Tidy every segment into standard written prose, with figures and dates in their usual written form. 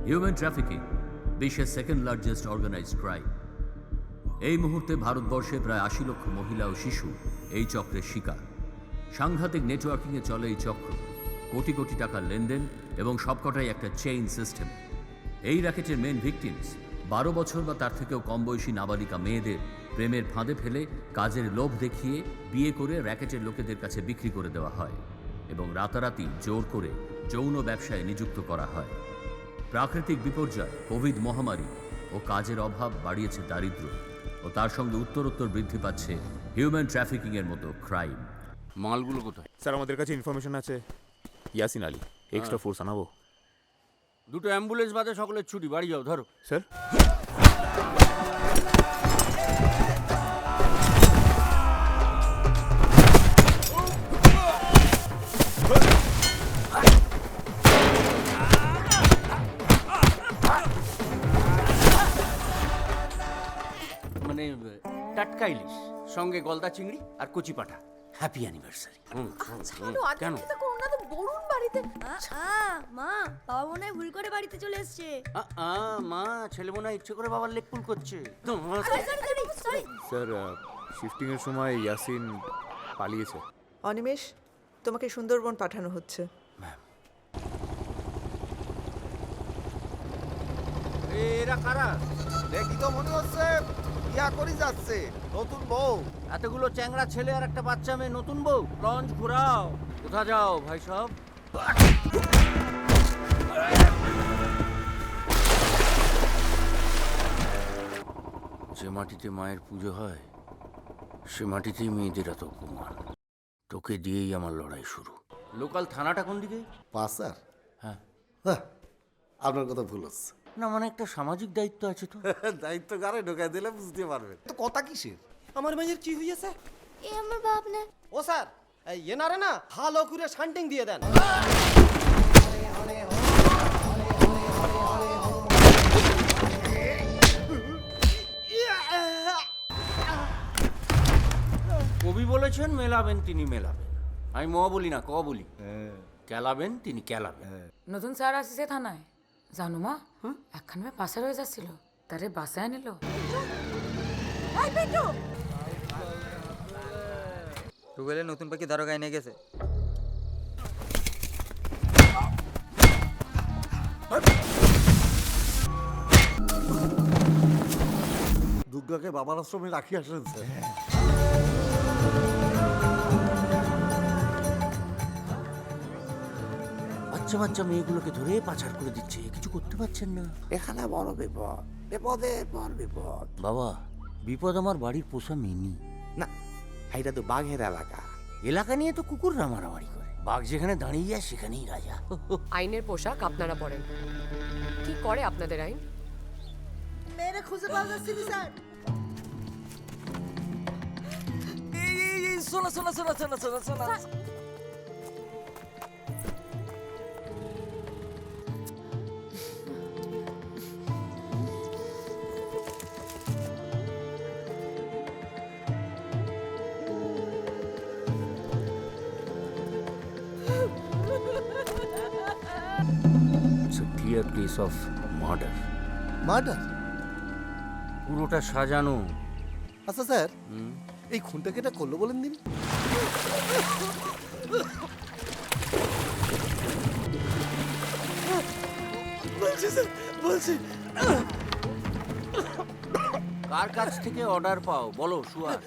Human trafficking বিশ্বের second largest organised crime. এই মুহূর্তে ভারতবর্ষে প্রায় ৮০ লক্ষ মহিলা ও শিশু এই চক্রের শিকার। সাংঘাতিক নেটওয়ার্কিংয়ে চলে এই চক্র, কোটি কোটি টাকার লেনদেন এবং সবকটাই একটা চেইন সিস্টেম। এই র্যাকেটের মেন ভিকটিমস ১২ বছর বা তার থেকেও কম বয়সী নাবালিকা মেয়েদের প্রেমের ফাঁদে ফেলে কাজের লোভ দেখিয়ে বিয়ে করে র্যাকেটের লোকেদের কাছে বিক্রি করে দেওয়া হয় এবং রাতারাতি জোর করে যৌন ব্যবসায় নিযুক্ত করা হয়। প্রাকৃতিক বিপর্যয়, কোভিড মহামারী ও কাজের অভাব বাড়িয়েছে দারিদ্র্য ও তার সঙ্গে উত্তরোত্তর বৃদ্ধি পাচ্ছে হিউম্যান ট্রাফিকিংয়ের মতো ক্রাইম। মালগুলো কোথায়? স্যার আমাদের কাছে ইনফরমেশন আছে ইয়াসিন আলী এক্সট্রা ফোর্স আনাবো। দুটো অ্যাম্বুলেন্স বাদে সকলের ছুটি, বাড়ি যাও। ধরো স্যার মানে টাটকা ইলিশ সঙ্গে গলদা চিংড়ি আর কচি পাঠা। Happy anniversary. কেন? বরুণ বাড়িতে মা, বাবা মনে হয় ভুল করে বাড়িতে চলে এসেছে। মা, ছেলে মনে হয় ইচ্ছে করে বাবার লেগ পুল করছে। স্যার শিফটিংয়ের সময় ইয়াসিন পালিয়েছে। অনিমেষ, তোমাকে সুন্দরবন পাঠানো হচ্ছে। এরা কারা? দেখি তো মনে হচ্ছে ইয়া করি যাচ্ছে নতুন বউ। এতগুলো চ্যাংড়া ছেলে আর একটা বাচ্চা মেয়ে, নতুন বউ। লঞ্চ ঘোরাও। কোথা যাও ভাই সব? যে মাটিতে মায়ের পুজো হয় সে মাটিতেই মেয়েদের এত অপমান। তোকে দিয়েই আমার লড়াই শুরু। লোকাল থানাটা কোন দিকে? পাঁচ স্যার? হ্যাঁ। আপনার কথা ভুল হচ্ছে। না মানে একটা সামাজিক দায়িত্ব আছে তো। দায়িত্ব গাড়ি ঢোকাই দিলে বুঝতে পারবেন। তো কথা কিসের? আমার মেয়ের কি হয়েছে? এ আমার বাপ না। ও স্যার, এই এনারে না ভালো করে শান্টিং দিয়ে দেন। কবি বলেছেন মেলাবেন তিনি মেলাবেন। আমি ম বলি না, ক বলি। কেলাবেন তিনি কেলাবেন। নতুন স্যার আসিছে থানায়, জানো মা? একখান মেয়ে পাশে রয়ে যাচ্ছিল, তারে বাসায় নিল। রুবেলের নতুন পাখি দারোগায় নিয়ে গেছে। দুর্গাকে বাবার আশ্রমে রাখি আসলেন স্যার। বাচ্চা বাচ্চা মেয়েগুলোকে ধরে পাচার করে দিচ্ছে, কিছু করতে পারছেন না। এখানে বড় বিপদ, বিপদে পর বিপদ। বাবা, বিপদ আমার বাড়ির পোষা মিনি না, এটা তো বাঘের এলাকা। এলাকা নিয়ে তো কুকুররা মারামারি করে। বাঘ যেখানে দাঁড়িয়ে যায় সেখানেই রাজা। আইনের পোশাক আপনারা পরেন, কি করে আপনাদের আইন? মেরে খুঁজে পাওয়া যাচ্ছে না স্যার। শোনা শোনা শোনা শোনা শোনা শোনা It's a clear case of murder. Murder? পুরোটা সাজানো। আচ্ছা স্যার, এই খুনটা কেটা করলো বলেন দিন। বলছি স্যার, বলছি। কার কাছ থেকে অর্ডার পাও বলো সুয়ার?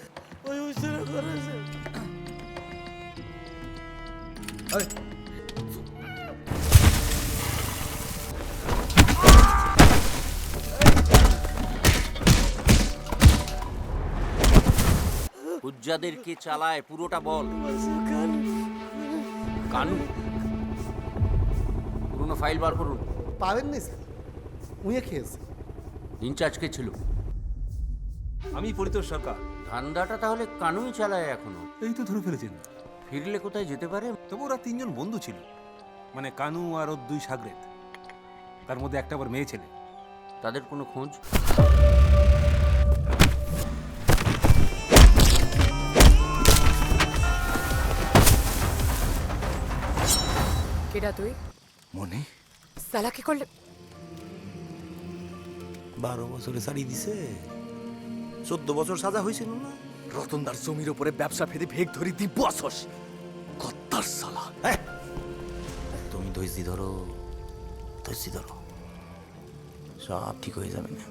ওই উসরা করেছে। হুজ্জাদেরকে চালায় পুরোটা বল। কানু, পুরোনো ফাইল বার করুন। পাবেননি স্যার, উইয়ে খেয়েছে। ইনচার্জ কে ছিল? আমি পরিতোষ সরকার। ধান্দাটা তাহলে কানুই চালায় এখনো? এই তো ধরে ফেলেছেন। ফিরলে কোথায় যেতে পারে? তবু ওরা তিনজন বন্ধু ছিল, মানে কানু আর ওর দুই সাগরেদ, তার মধ্যে একটা আবার মেয়ে ছেলে। তাদের কোনো খোঁজ? কেডা তুই? মনে সালা কি করলে? 12 বছরে ছাড়ি দিছে। 14 বছর সাজা হয়েছিল না? রতনদার জমির উপরে ব্যবসা ফেরে ভেগ ধরি দিব্য আসস কত্তার সালা। তুমি ধৈর্য ধরো, সব ঠিক হয়ে যাবে না।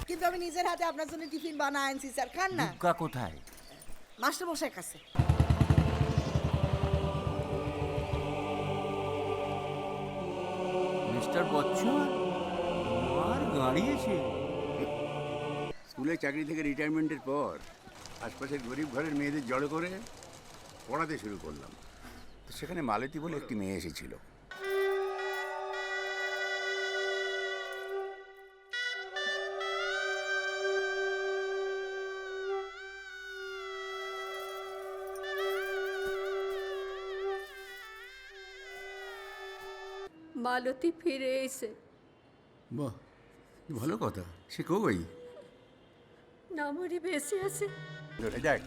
কিন্তু আমি নিজের হাতে আপনার জন্য টিফিন বানায় আনছি স্যার, খান না। দুগ্গা কোথায়? মাস্টার মশাই কাছে। মিস্টার বচ্চন আর গাড়িয়েছে। স্কুলে চাকরি থেকে রিটায়ারমেন্টের পর আশপাশের গরিব ঘরের মেয়েদের জড়ো করে পড়াতে শুরু করলাম। তো সেখানে মালতী বলে একটি মেয়ে এসেছিল। মালতী ফিরে এসে বাহ, ভালো কথা। সে কই? নামরি বেঁচে আছে। দেখ,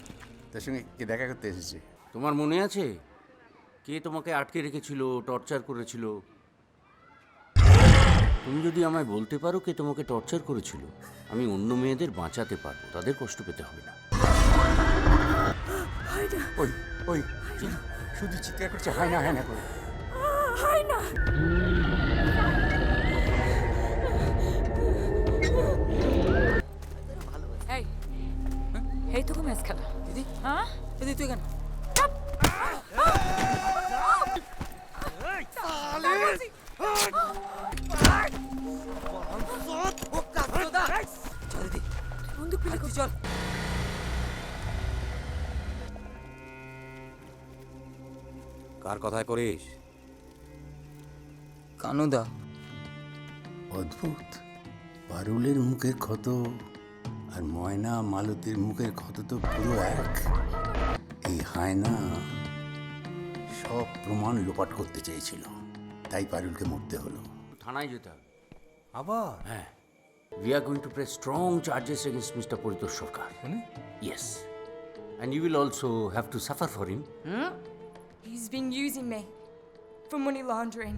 তার সঙ্গে কে দেখা করতে এসেছে। তোমার মনে আছে কে তোমাকে আটকে রেখেছিল, টর্চার করেছিল? তুমি যদি আমায় বলতে পারো কে তোমাকে টর্চার করেছিল, আমি অন্য মেয়েদের বাঁচাতে পারবো, তাদের কষ্ট পেতে হবে না। ওই ওই শুধু চিৎকার করছে, হয় না করে। এই এই তো ম্যাচ খেলা দিদি। হ্যাঁ দিদি তুই কেন বন্দুক পেলে চল। কার কথায় করিস? কানুদা। অদ্ভুত, পারুলের মুখের ক্ষত আর ময়না মালতীর মুখের ক্ষত তো পুরো এক। এই হায়না সব প্রমাণ লোপাট করতে চেয়েছিল, তাই পারুলকে মরতে হলো। থানায় যেতে হবে। আবার হ্যাঁ, we are going to press strong charges against Mr. Paritosh Sarkar. Yes. And you will also have to suffer for him. He's been using me for money laundering.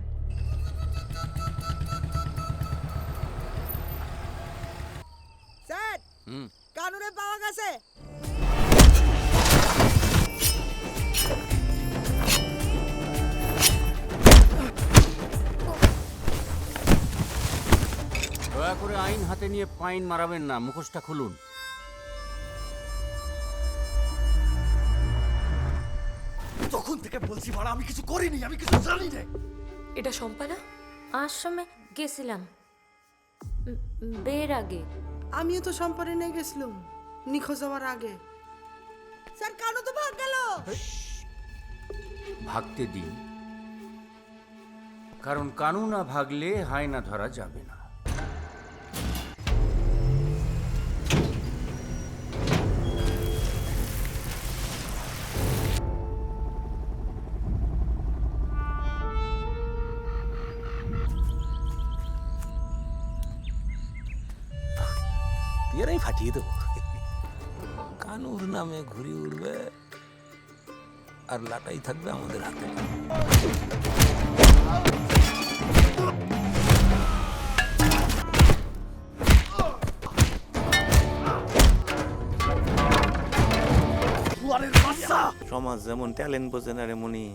Sir, কানুরে পাওয়া গেছে। দয়া করে আইন হাতে নিয়ে পাইন মারাবেন না, মুখোশটা খুলুন। তখন থেকে বলছি মারা, আমি কিছু করিনি, আমি কিছু জানি না। এটা শম্পা না? আশ্রমে গেছিলাম বের আগে। আমিও তো সম্পর্কে নিয়ে গেছিলাম নিখোঁজ হওয়ার আগে। স্যার, কানু তো ভাগ গেল। ভাগতে দিন, কারণ কানু না ভাগলে হায়না ধরা যাবে না। এরাই ফাটিয়ে দেবো। কানুর নামে ঘুরি উড়বে আর লাটাই থাকবে আমাদের হাতে। সমাজ যেমন ট্যালেন্ট বোঝে না রে মনি,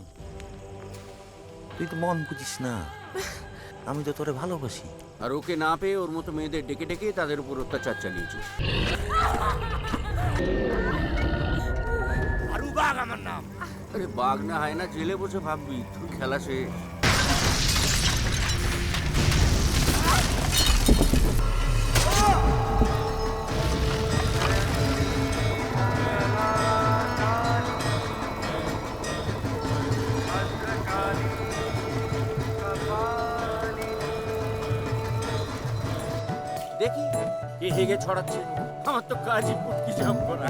তুই তো মন বুঝিস না। আমি তো তোরে ভালোবাসি। আর ওকে না পেয়ে ওর মতো মেয়েদের ডেকে ডেকে তাদের উপর অত্যাচার চালিয়েছে। আরে বাঘ না হয় না, জেলে বসে ভাববি তুই খেলা শেষ। দেখি কে হেগে ছড়াচ্ছে, আমার তো কাজই পুটকি জম করা।